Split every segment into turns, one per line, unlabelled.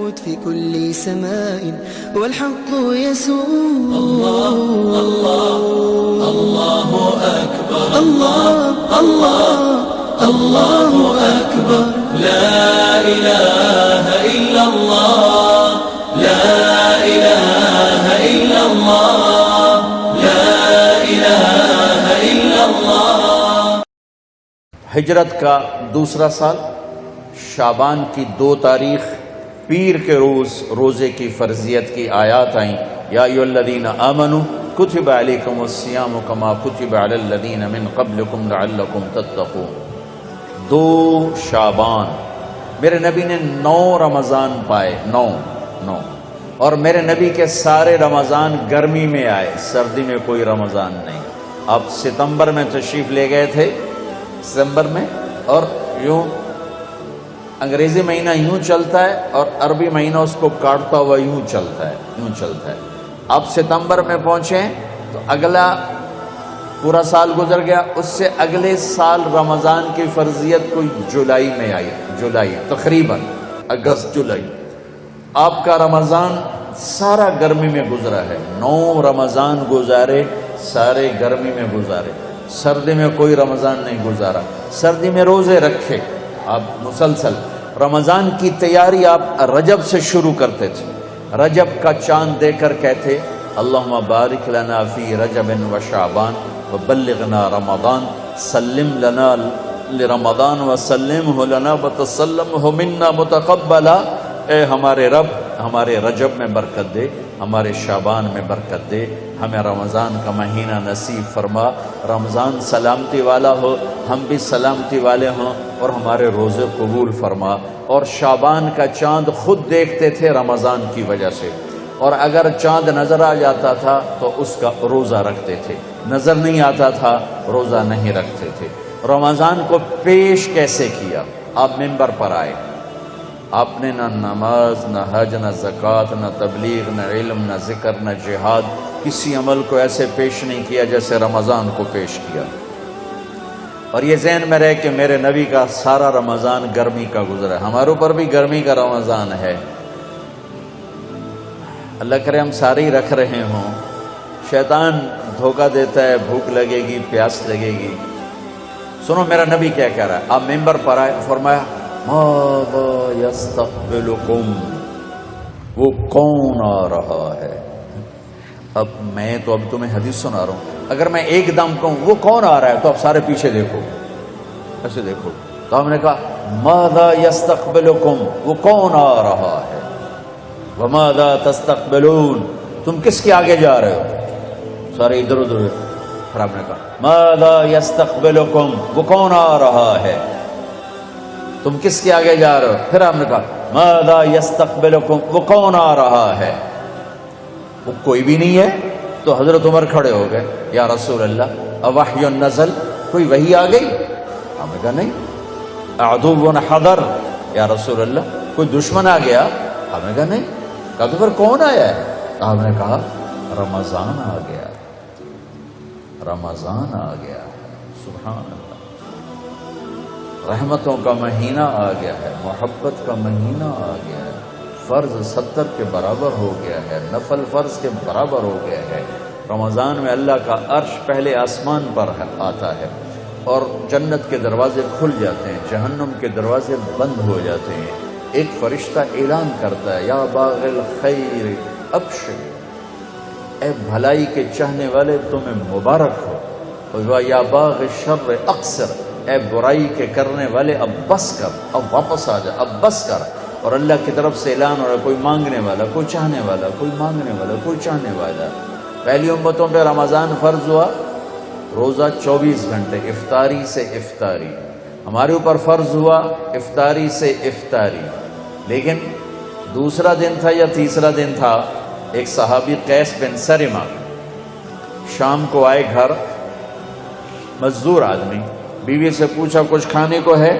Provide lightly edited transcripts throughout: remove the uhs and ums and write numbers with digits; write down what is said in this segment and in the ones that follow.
الملكوت في كل سماء والحق يسود.
الله الله الله أكبر.
الله الله الله أكبر.
لا إله إلا الله. لا إله إلا الله. لا إله إلا الله.
ہجرت کا دوسرا سال، شعبان کی 2 تاریخ پیر کے روز روزے کی فرضیت کی آیات آئیں. یا ایھا الذین آمنوا کتب علیکم الصیام کما کتب علی الذین من قبلکم لعلکم تتقون. 2 شعبان میرے نبی نے 9 رمضان پائے، 9 اور میرے نبی کے سارے رمضان گرمی میں آئے، سردی میں کوئی رمضان نہیں. آپ ستمبر میں تشریف لے گئے تھے، ستمبر میں، اور یوں انگریزی مہینہ یوں چلتا ہے اور عربی مہینہ اس کو کاٹتا ہوا یوں چلتا ہے. آپ ستمبر میں پہنچے تو اگلا پورا سال گزر گیا، اس سے اگلے سال رمضان کی فرضیت کوئی جولائی میں آئی، جولائی تقریباً اگست جولائی. آپ کا رمضان سارا گرمی میں گزرا ہے، 9 رمضان گزارے، سارے گرمی میں گزارے. سردی میں کوئی رمضان نہیں گزارا. سردی میں روزے رکھے آپ مسلسل. رمضان کی تیاری آپ رجب سے شروع کرتے تھے. رجب کا چاند دے کر کہتے اللہم بارک لنا فی رجب و شعبان وبلغنا رمضان سلم لنا لرمضان وسلمہ لنا وتسلمہ منا متقبلا. اے ہمارے رب، ہمارے رجب میں برکت دے، ہمارے شعبان میں برکت دے، ہمیں رمضان کا مہینہ نصیب فرما. رمضان سلامتی والا ہو، ہم بھی سلامتی والے ہوں، اور ہمارے روزے قبول فرما. اور شعبان کا چاند خود دیکھتے تھے رمضان کی وجہ سے، اور اگر چاند نظر آ جاتا تھا تو اس کا روزہ رکھتے تھے، نظر نہیں آتا تھا روزہ نہیں رکھتے تھے. رمضان کو پیش کیسے کیا؟ آپ منبر پر آئے، آپ نے نہ نماز، نہ حج، نہ زکوٰۃ، نہ تبلیغ، نہ علم، نہ ذکر، نہ جہاد، کسی عمل کو ایسے پیش نہیں کیا جیسے رمضان کو پیش کیا. اور یہ ذہن میں رہے کہ میرے نبی کا سارا رمضان گرمی کا گزرا ہے، ہمارے اوپر بھی گرمی کا رمضان ہے. اللہ کرے ہم سارے ہی رکھ رہے ہوں. شیطان دھوکہ دیتا ہے، بھوک لگے گی، پیاس لگے گی. سنو میرا نبی کیا کہہ رہا ہے. آپ منبر پر آئے، فرمایا ماذا یستقبلکم، وہ کون آ رہا ہے. اب میں تو اب تمہیں حدیث سنا رہا ہوں، اگر میں ایک دم کہوں وہ کون آ رہا ہے تو آپ سارے پیچھے دیکھو، ایسے دیکھو. تو ہم نے کہا ماذا یستقبلکم، وہ کون آ رہا ہے. وماذا تستقبلون، تم کس کے آگے جا رہے ہو. سارے ادھر ادھر. پھر ہم نے کہا ماذا یستقبلکم، وہ کون آ رہا ہے، تم کس کے آگے جا رہے ہو. پھر ہم نے کہا ماذا یستقبلکم، وہ کون آ رہا ہے. وہ کوئی بھی نہیں ہے. تو حضرت عمر کھڑے ہو گئے، یا رسول اللہ اوحی نزل، کوئی وحی آ گئی. ہم نے کہا نہیں. عدو حضر، یا رسول اللہ کوئی دشمن آ گیا. ہم نے کہا نہیں. کہا تو پھر کون آیا ہے. ہم نے کہا رمضان آ گیا، رمضان آ گیا. سبحان اللہ. رحمتوں کا مہینہ آ گیا ہے، محبت کا مہینہ آ گیا ہے. فرض 70 کے برابر ہو گیا ہے، نفل فرض کے برابر ہو گیا ہے. رمضان میں اللہ کا عرش پہلے آسمان پر آتا ہے، اور جنت کے دروازے کھل جاتے ہیں، جہنم کے دروازے بند ہو جاتے ہیں. ایک فرشتہ اعلان کرتا ہے یا باغ الخیر ابشر، اے بھلائی کے چاہنے والے تمہیں مبارک ہو. اور یا باغ الشر اقصر، اے برائی کے کرنے والے اب بس کر، اب واپس آ جا، اب بس کر. اور اللہ کی طرف سے اعلان ہو رہا ہے کوئی مانگنے والا، کوئی چاہنے والا، کوئی مانگنے والا، کوئی چاہنے والا. پہلی امتوں پہ رمضان فرض ہوا، روزہ 24 گھنٹے افطاری سے افطاری. ہمارے اوپر فرض ہوا افطاری سے افطاری. لیکن دوسرا دن تھا یا تیسرا دن تھا، ایک صحابی قیس بن سرمہ شام کو آئے گھر، مزدور آدمی. بیوی سے پوچھا کچھ کھانے کو ہے؟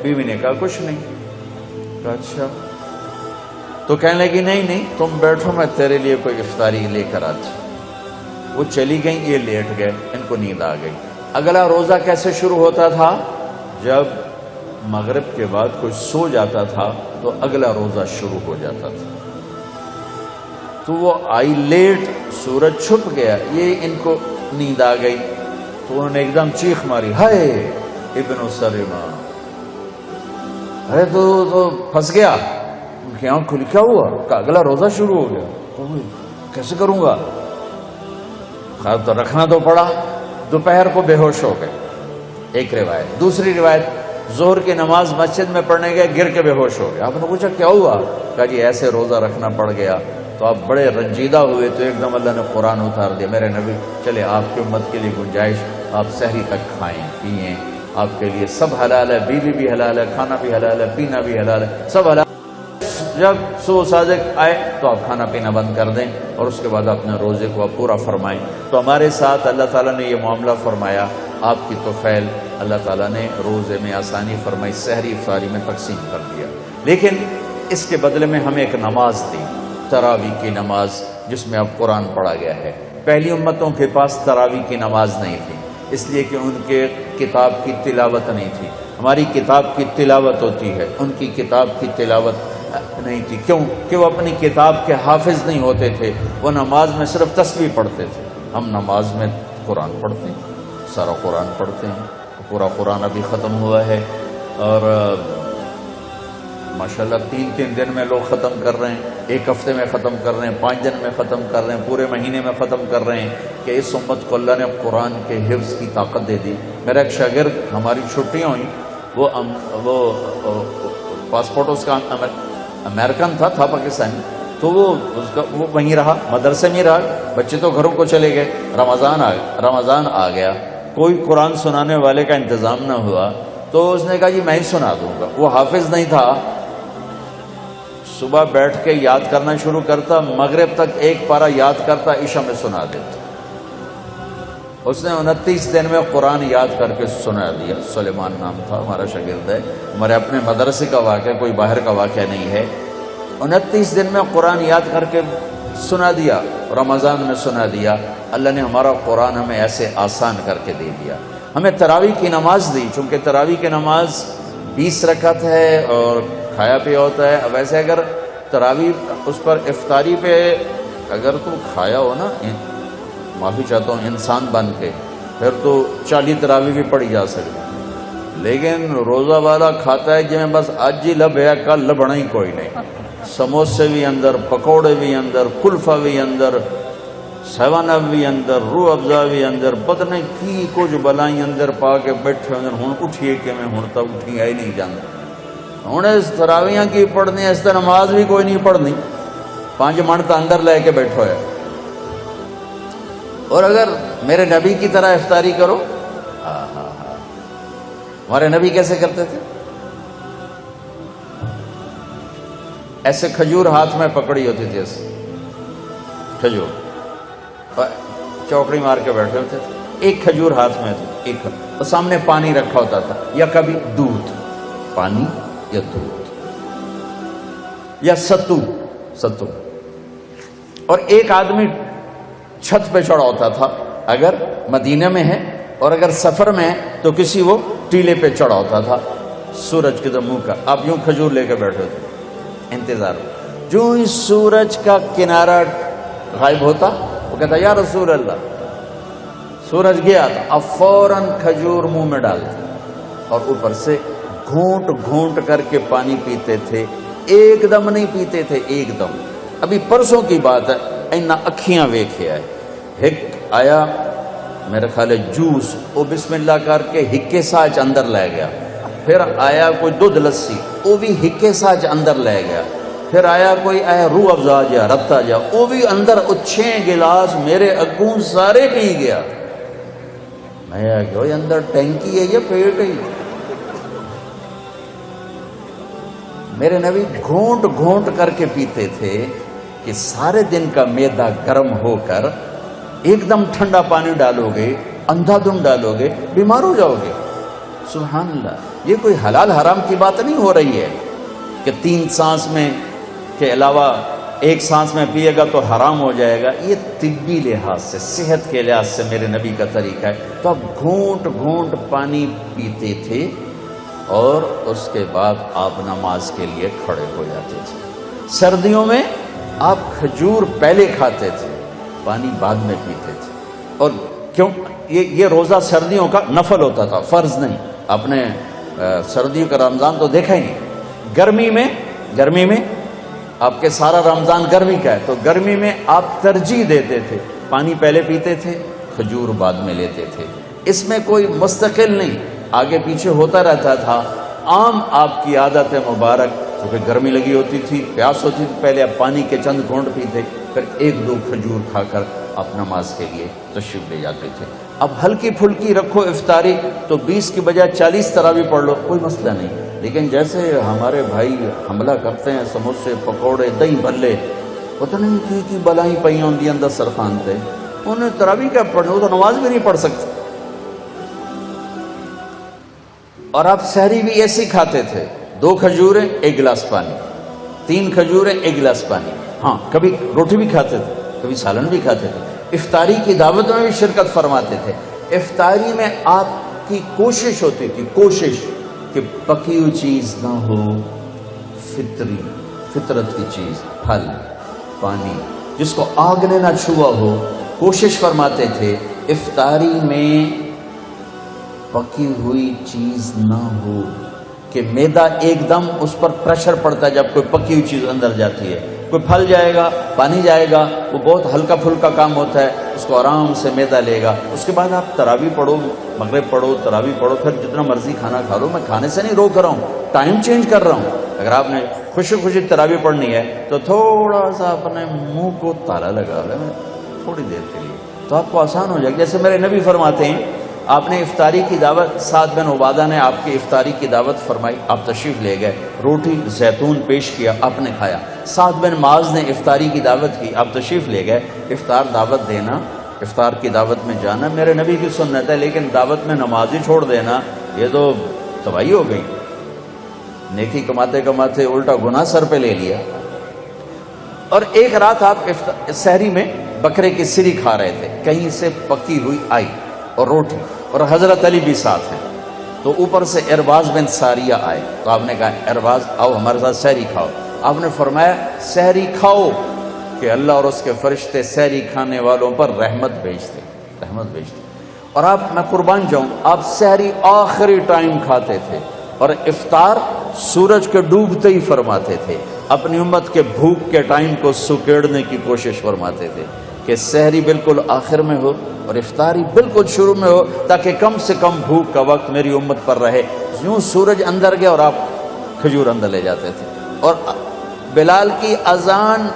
بیوی نے کہا کچھ نہیں. کہا اچھا. تو کہنے لگی نہیں تم بیٹھو، میں تیرے لیے کوئی افطاری لے کر آتی. وہ چلی گئیں، یہ لیٹ گئے، ان کو نیند آ گئی. اگلا روزہ کیسے شروع ہوتا تھا؟ جب مغرب کے بعد کوئی سو جاتا تھا تو اگلا روزہ شروع ہو جاتا تھا. تو وہ آئی لیٹ, سورج چھپ گیا, یہ ان کو نیند آ گئی تو انہوں نے ایک دم چیخ ماری, ہائے ابن سلمہ, ارے تو پھنس گیا. ان کی آنکھ کھلی, کیا ہوا؟ کہ اگلا روزہ شروع ہو گیا. تو کیسے کروں گا؟ خیر تو رکھنا تو پڑا. دوپہر کو بے ہوش ہو گئے, ایک روایت. دوسری روایت, ظہر کی نماز مسجد میں پڑھنے گئے, گر کے بے ہوش ہو گئے. آپ نے پوچھا کیا ہوا؟ کہا جی ایسے روزہ رکھنا پڑ گیا. تو آپ بڑے رنجیدہ ہوئے تو ایک دم اللہ نے قرآن اتار دیا, میرے نبی چلے آپ کی امت کے لیے گنجائش, آپ سحری تک کھائیں پئیں, آپ کے لیے سب حلال ہے, بیوی بھی حلال ہے, کھانا بھی حلال ہے, پینا بھی حلال ہے, سب حلال. جب صبح صادق آئے تو آپ کھانا پینا بند کر دیں اور اس کے بعد اپنے روزے کو آپ پورا فرمائیں. تو ہمارے ساتھ اللہ تعالیٰ نے یہ معاملہ فرمایا, آپ کی توفیل اللہ تعالیٰ نے روزے میں آسانی فرمائی, سحری افطاری میں تقسیم کر دیا. لیکن اس کے بدلے میں ہمیں ایک نماز دی, تراویح کی نماز, جس میں اب قرآن پڑھا گیا ہے. پہلی امتوں کے پاس تراویح کی نماز نہیں تھی, اس لیے کہ ان کے کتاب کی تلاوت نہیں تھی. ہماری کتاب کی تلاوت ہوتی ہے, ان کی کتاب کی تلاوت نہیں تھی. کیوں؟ کہ وہ اپنی کتاب کے حافظ نہیں ہوتے تھے, وہ نماز میں صرف تسبیح پڑھتے تھے. ہم نماز میں قرآن پڑھتے ہیں, سارا قرآن پڑھتے ہیں. پورا قرآن ابھی ختم ہوا ہے اور ماشاءاللہ 3 دن میں لوگ ختم کر رہے ہیں, 1 ہفتے میں ختم کر رہے ہیں, 5 دن میں ختم کر رہے ہیں, پورے مہینے میں ختم کر رہے ہیں. کہ اس امت کو اللہ نے قرآن کے حفظ کی طاقت دے دی. میرا ایک شاگرد, ہماری چھٹیاں ہوئیں, وہ پاسپورٹ اس کا امریکن تھا پاکستانی, تو وہ وہیں رہا, مدرسے میں رہا. بچے تو گھروں کو چلے گئے, رمضان آ گیا, کوئی قرآن سنانے والے کا انتظام نہ ہوا. تو اس نے کہا جی میں ہی سنا دوں گا. وہ حافظ نہیں تھا, صبح بیٹھ کے یاد کرنا شروع کرتا, مغرب تک 1 پارہ یاد کرتا, عشاء میں سنا دیتا. اس نے 29 دن میں قرآن یاد کر کے سنا دیا. سلیمان نام تھا, ہمارا شاگرد ہے, ہمارے اپنے مدرسے کا واقعہ, کوئی باہر کا واقعہ نہیں ہے. 29 دن میں قرآن یاد کر کے سنا دیا, رمضان میں سنا دیا. اللہ نے ہمارا قرآن ہمیں ایسے آسان کر کے دے دیا. ہمیں تراویح کی نماز دی, چونکہ تراویح کی نماز 20 رکعت ہے اور کھایا پیا ہوتا ہے. اب ایسے اگر تراویح اس پر افطاری پہ اگر تو کھایا ہو نا, معافی چاہتا ہوں, انسان بن کے, پھر تو 40 تراویح بھی پڑھی جا سکتی. لیکن روزہ والا کھاتا ہے جی بس آج ہی لب ہے, کل لبنا ہی کوئی نہیں. سموسے بھی اندر, پکوڑے بھی اندر, کلفہ بھی اندر, 7 اپ بھی اندر, روح افزا بھی اندر, پتہ نہیں کی کچھ بلائیں اندر پا کے بیٹھے اندر. ہوں اٹھیے کہ میں ہوں تک اٹھی آئی نہیں جانا. ہوں اس تراویحاں کی پڑھنی, اس طرح نماز بھی کوئی نہیں پڑھنی, 5 منٹ اندر لے کے بیٹھو ہے. اور اگر میرے نبی کی طرح افطاری کرو, ہمارے نبی کیسے کرتے تھے؟ ایسے کھجور ہاتھ میں پکڑی ہوتی تھی, ایسے کھجور چوکڑی مار کے بیٹھے ہوتے تھے, ایک کھجور ہاتھ میں تھی, ایک اور سامنے پانی رکھا ہوتا تھا, یا کبھی دودھ, پانی یا دودھ یا ستو, اور ایک آدمی چھت پہ چڑھا ہوتا تھا اگر مدینہ میں ہے, اور اگر سفر میں ہے تو کسی وہ ٹیلے پہ چڑھا ہوتا تھا سورج کی طرف منہ کر. آپ یوں کھجور لے کے بیٹھے تھے, انتظار. جو ہی سورج کا کنارہ غائب ہوتا, وہ کہتا یا رسول اللہ, سورج گیا تھا, اب فوراً کھجور منہ میں ڈالتے اور اوپر سے گھونٹ گھونٹ کر کے پانی پیتے تھے. ایک دم نہیں پیتے تھے, ایک دم. ابھی پرسوں کی بات ہے, اینا اکھیاں ویکھے آئے, ہک آیا میرے خیال جوس, وہ بسم اللہ کر کے ہکے ساچ اندر لے گیا. پھر آیا کوئی دودھ لسی, وہ بھی ہکے ساچ اندر لے گیا. پھر آیا کوئی روح افزا جا, رتا جا, وہ بھی اندر 6 گلاس میرے اگوں سارے پی گیا. میں کہ اندر ٹینکی ہے یا پیٹ ہے؟ میرے نبی گھونٹ گھونٹ کر کے پیتے تھے کہ سارے دن کا معدہ گرم ہو کر ایک دم ٹھنڈا پانی ڈالو گے, اندھا دھند ڈالو گے, بیمار ہو جاؤ گے. سبحان اللہ. یہ کوئی حلال حرام کی بات نہیں ہو رہی ہے کہ 3 سانس میں کے علاوہ 1 سانس میں پیے گا تو حرام ہو جائے گا. یہ طبی لحاظ سے, صحت کے لحاظ سے میرے نبی کا طریقہ ہے. تو اب گھونٹ گھونٹ پانی پیتے تھے اور اس کے بعد آپ نماز کے لیے کھڑے ہو جاتے تھے۔ سردیوں میں آپ کھجور پہلے کھاتے تھے، پانی بعد میں پیتے تھے۔ اور کیوں؟ یہ روزہ سردیوں کا نفل ہوتا تھا، فرض نہیں۔ آپ نے سردیوں کا رمضان تو دیکھا ہی نہیں۔ گرمی میں آپ کے سارا رمضان گرمی کا ہے، تو گرمی میں آپ ترجیح دیتے تھے، پانی پہلے پیتے تھے، کھجور بعد میں لیتے تھے۔ اس میں کوئی مستقل نہیں، آگے پیچھے ہوتا رہتا تھا۔ عام آپ کی عادت مبارک، کیونکہ گرمی لگی ہوتی تھی، پیاس ہوتی تھی، پہلے آپ پانی کے چند گھونٹ پیتے، پھر ایک دو کھجور کھا کر آپ نماز کے لیے تشریف لے جاتے تھے۔ اب ہلکی پھلکی رکھو افطاری تو 20 کی بجائے 40 تراویح پڑھ لو، کوئی مسئلہ نہیں۔ لیکن جیسے ہمارے بھائی حملہ کرتے ہیں، سموسے پکوڑے دہی بھلے، پتہ نہیں کی بلائیں پئی ہوندی اندر سرخان تے، انہیں تراویح کیا پڑھنے، وہ تو نماز بھی نہیں پڑھ سکتے۔ اور آپ سحری بھی ایسے کھاتے تھے، 2 کھجوریں 1 گلاس پانی، 3 کھجوریں 1 گلاس پانی۔ ہاں، کبھی روٹی بھی کھاتے تھے، کبھی سالن بھی کھاتے تھے۔ افطاری کی دعوت میں بھی شرکت فرماتے تھے۔ افطاری میں آپ کی کوشش ہوتی تھی، کہ پکی ہوئی چیز نہ ہو، فطرت کی چیز، پھل، پانی، جس کو آگ نے نہ چھوا ہو۔ کوشش فرماتے تھے افطاری میں پکی ہوئی چیز نہ ہو، کہ معدہ ایک دم اس پر پریشر پڑتا ہے جب کوئی پکی ہوئی چیز اندر جاتی ہے۔ کوئی پھل جائے گا، پانی جائے گا، وہ بہت ہلکا پھلکا کام ہوتا ہے، اس کو آرام سے معدہ لے گا۔ اس کے بعد آپ تراویح پڑھو، مغرب پڑھو، تراویح پڑھو، پھر جتنا مرضی کھانا کھا لو۔ میں کھانے سے نہیں روک رہا ہوں، ٹائم چینج کر رہا ہوں۔ اگر آپ نے خوشی تراویح پڑھنی ہے تو تھوڑا سا اپنے منہ کو تالا لگا لیں تھوڑی دیر کے لیے، تو آپ کو آسان ہو جائے گا۔ جیسے میرے نبی فرماتے ہیں، آپ نے افطاری کی دعوت، سعد بن عبادہ نے آپ کی افطاری کی دعوت فرمائی، آپ تشریف لے گئے، روٹی زیتون پیش کیا، آپ نے کھایا۔ سعد بن معاذ نے افطاری کی دعوت کی، آپ تشریف لے گئے۔ افطار دعوت دینا، افطار کی دعوت میں جانا میرے نبی کی سنت ہے، لیکن دعوت میں نماز ہی چھوڑ دینا یہ تو تباہی ہو گئی۔ نیکی کماتے کماتے الٹا گناہ سر پہ لے لیا۔ اور ایک رات آپ سحری میں بکرے کی سری کھا رہے تھے، کہیں سے پکی ہوئی آئی اور روٹی، اور حضرت علی بھی ساتھ ہیں، تو اوپر سے ارباز بن ساریہ آئے، تو آپ نے کہا ارباز آؤ ہمارے ساتھ سحری کھاؤ۔ آپ نے فرمایا سحری کھاؤ کہ اللہ اور اس کے فرشتے سحری کھانے والوں پر رحمت بھیجتے۔ اور آپ، میں قربان جاؤں، آپ سحری آخری ٹائم کھاتے تھے اور افطار سورج کے ڈوبتے ہی فرماتے تھے۔ اپنی امت کے بھوک کے ٹائم کو سکیڑنے کی کوشش فرماتے تھے کہ سحری بالکل آخر میں ہو اور افطاری بالکل شروع میں ہو، تاکہ کم سے کم بھوک کا وقت میری امت پر رہے۔ یوں سورج اندر گیا اور آپ کھجور اندر لے جاتے تھے۔ اور بلال کی اذان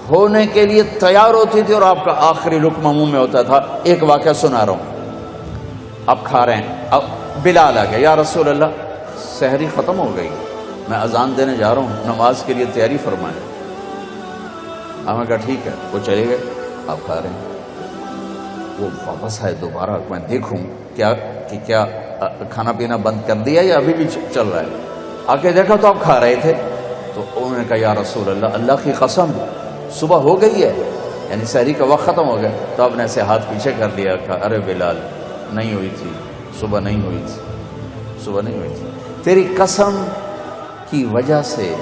ہونے کے لیے تیار ہوتی تھی اور آپ کا آخری لقمہ منہ میں ہوتا تھا۔ ایک واقعہ سنا رہا ہوں، آپ کھا رہے ہیں، اب بلال آ گیا، یا رسول اللہ سحری ختم ہو گئی، میں اذان دینے جا رہا ہوں، نماز کے لیے تیاری فرمائیں۔ ہم نے کہا ٹھیک ہے، وہ چلے گئے، آپ کھا رہے ہیں۔ وہ واپس آئے دوبارہ، میں دیکھوں کیا کھانا پینا بند کر دیا یا ابھی بھی چل رہا ہے۔ آ کے دیکھا تو آپ کھا رہے تھے، تو انہوں نے کہا یا رسول اللہ، اللہ کی قسم صبح ہو گئی ہے، یعنی سحری کا وقت ختم ہو گیا۔ تو آپ نے ایسے ہاتھ پیچھے کر لیا، کہا ارے بلال نہیں ہوئی تھی، صبح نہیں ہوئی تھی، تیری قسم کی وجہ سے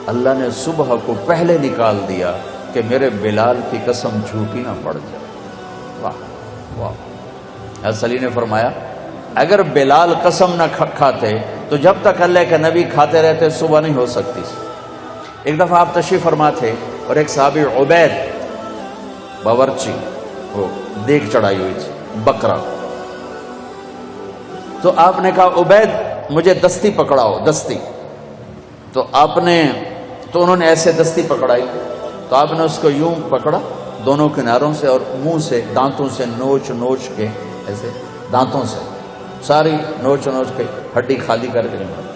اللہ نے صبح کو پہلے نکال دیا کہ میرے بلال کی قسم جھوٹی نہ پڑ جائے۔ واہ واہ۔ حضرت علی نے فرمایا اگر بلال قسم نہ کھاتے تو جب تک اللہ کے نبی کھاتے رہتے صبح نہیں ہو سکتی۔ ایک دفعہ آپ تشریف فرما تھے اور ایک صحابی عبید باورچی، وہ دیگ چڑھائی ہوئی تھی بکرا، تو آپ نے کہا عبید مجھے دستی پکڑاؤ، دستی، تو انہوں نے ایسے دستی پکڑائی، تو آپ نے اس کو یوں پکڑا دونوں کناروں سے اور منہ سے دانتوں سے نوچ کے، ایسے دانتوں سے ساری نوچ کے ہڈی خالی کر کے نکالا۔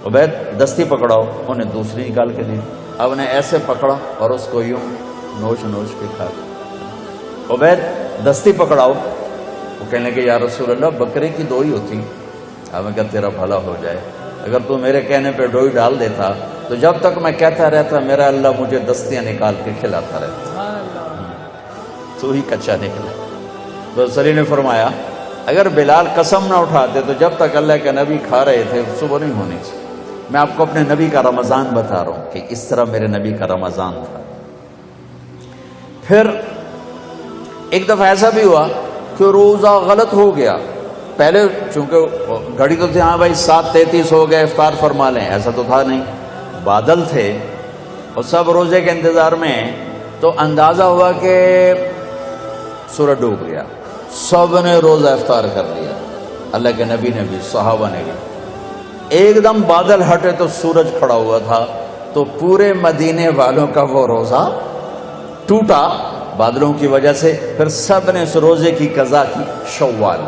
عبید دستی پکڑاؤ، انہیں دوسری نکال کے دی، اب نے ایسے پکڑا اور اس کو یوں نوچ کے کھا گیا۔ عبید دستی پکڑاؤ، وہ کہنے لگے یا رسول اللہ بکرے کی دوئی ہوتی، اب میں کہا تیرا بھلا ہو جائے، اگر تو میرے کہنے پہ ڈوئی ڈال دیتا تو جب تک میں کہتا رہتا میرا اللہ مجھے دستیاں نکال کے کھلاتا رہتا، تو ہی کچا نکلا۔ تو علی نے فرمایا اگر بلال قسم نہ اٹھاتے تو جب تک اللہ کے نبی کھا رہے تھے صبح نہیں ہونی تھی۔ میں آپ کو اپنے نبی کا رمضان بتا رہا ہوں کہ اس طرح میرے نبی کا رمضان تھا۔ پھر ایک دفعہ ایسا بھی ہوا کہ روزہ غلط ہو گیا۔ پہلے چونکہ گھڑی تو تھی، ہاں بھائی 7:33 ہو گئے، افطار فرما لیں، ایسا تو تھا نہیں۔ بادل تھے اور سب روزے کے انتظار میں، تو اندازہ ہوا کہ سورج ڈوب گیا، سب نے روزہ افطار کر لیا، اللہ کے نبی نے بھی، صحابہ نے بھی۔ ایک دم بادل ہٹے تو سورج کھڑا ہوا تھا، تو پورے مدینے والوں کا وہ روزہ ٹوٹا بادلوں کی وجہ سے۔ پھر سب نے اس روزے کی قضا کی شوال۔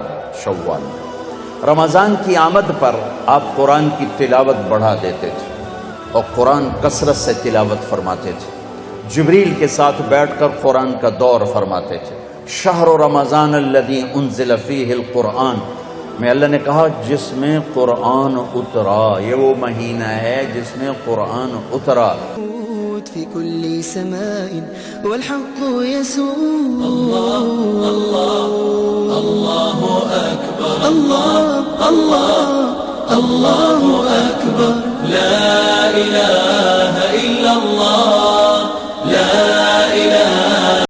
رمضان کی آمد پر آپ قرآن کی تلاوت بڑھا دیتے تھے اور قرآن کثرت سے تلاوت فرماتے تھے، جبریل کے ساتھ بیٹھ کر قرآن کا دور فرماتے تھے۔ شہر رمضان الذی انزل فیہ القرآن میں اللہ نے کہا جس میں قرآن اترا، یہ وہ مہینہ ہے جس میں قرآن اترا۔
في كل سماء والحق يسود
الله أكبر
الله الله
الله أكبر لا إله